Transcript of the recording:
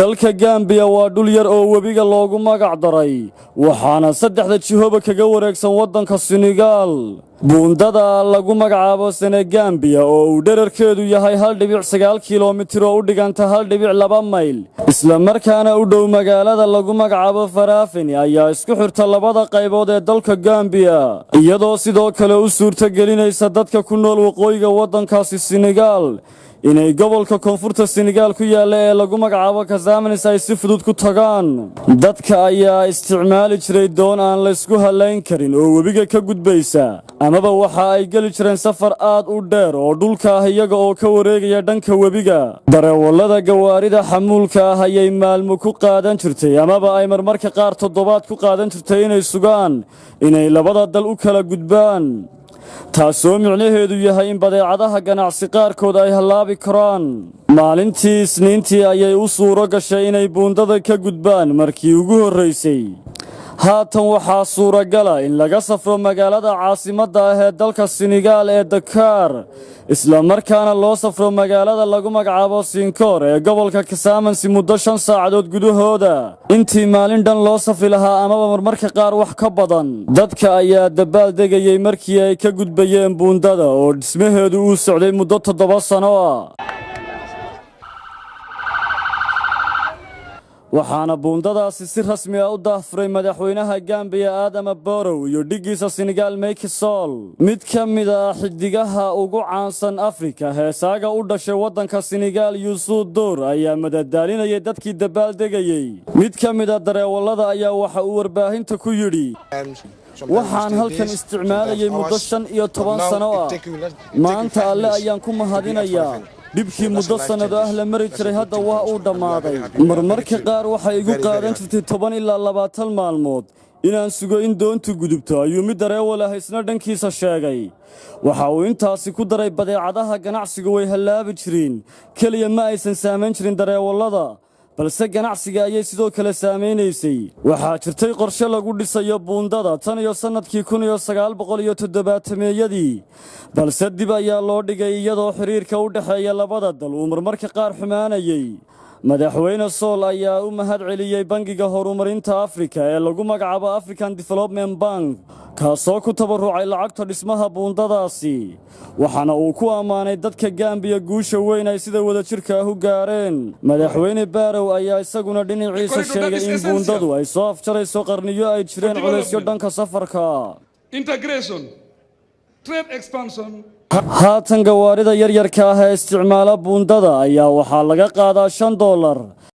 dalka Gambia waa dhul yar oo webiga loogu magac daray waxaana saddexda jihoba kaga wareegsan wadanka Senegal buundada lagu magacaabo Gambia oo uu dhererkeedu yahay 1.9 kiiloomitir oo u dhiganta 1.2 mayl isla markaana u dhow magaalada lagu magacaabo Farafeni ayaa isku xirta labada qaybood ee dalka Gambia iyadoo sidoo kale u suurta gelinaysa dadka ku nool waqooyiga wadankaasi Senegal inay gobolka koonfurta Senegal ku yaala ee lagu magacaabo Kazaamanis ay si fudud ku tagaan dadka ayaa isticmaali jiray doon aan la isku halayn karin oo webiga ka gudbaysa amaba waxa ay gali jireen safar aad u dheer oo dhulka ah iyaga oo ka wareegaya dhanka webiga darawallada gawaarida xamuulka ah ayay maalmo ku qaadan jirtay amaba ay marmarka qaar toddobaad ku qaadan jirtay inay sugaan inay labada dal u kala gudbaan taasoo micnaheedu yahay in badeecadaha ganacsi qaarkood ay halaabi karaan maalintii Isniintii ayay u suuro gashay inay buundada ka gudbaan markii ugu horeysay haatan waxaa suuragal ah in laga safro magaalada caasimadda ah ee dalka Senegal ee Dakar isla markaana loo safro magaalada lagu magacaabo Sinkor ee gobolka Kazaamanis muddo 5 saacadood gudahooda intii maalin dhan loo safri lahaa amaba marmarka qaar wax ka badan dadka ayaa dabaal degayay markii ay ka gudbayeen buundada oo dhismaheedu uu socday muddo 7 sano ah waxaana buundadaasi si rasmi ah u daahfuray madaxweynaha Gambia iyo dhigiisa Senegal Macky Sall mid ka mid ah xidigaha ugu caansan Afrika heesaaga u dhashay wadanka Senegal Youssou ayaa madadaalinayay dadkii dabaal degayay mid ka mid ah darawallada ayaa waxa uu warbaahinta ku yiri waxaan halkan isticmaalayay muddo 15 sano ah maanta alle ayaan ku mahadinayaa dibkii muddo sanado ah la mari jiray hadda waa uu dhamaaday marmarka qaar waxa igu qaadan jirtay 10 ilaa 20 maalmood inaan sugo in doontu gudubto ayuu mid dareewal ah isna dhankiisa sheegay waxa uu intaasi ku daray badeecadaha ganacsiga way halaabi jireen kaliya ma aysan saameyn jirin dareewallada balse ganacsiga ayay sidoo kale saameeynaysay waxa jirtay qorshe lagu dhisayo buundada tan iyo sanadkii 1970 balse dib ayaa loo dhigay iyadoo xiriirka u dhaxeeya labada dal uu marmarka qaar xumaanayay madaxweyne Sall ayaa u mahad celiyay bangiga horumarinta Afrika ee lagu magacaabo African Development Bank kaasoo ku tabarucay lacagta dhismaha buundadaasi waxaana uu ku amaanay dadka Gambia guusha weyn ay sida wada jirka ah u gaareen madaxweyne Barrow ayaa isaguna dhinaciisa sheegay in buundadu ay soo afjarayso qarniyo ay jireen culeysyo dhanka safarka integration trade expansion haatan gawaarida yaryarka ah ee isticmaala buundada ayaa waxaa laga qaadaa $5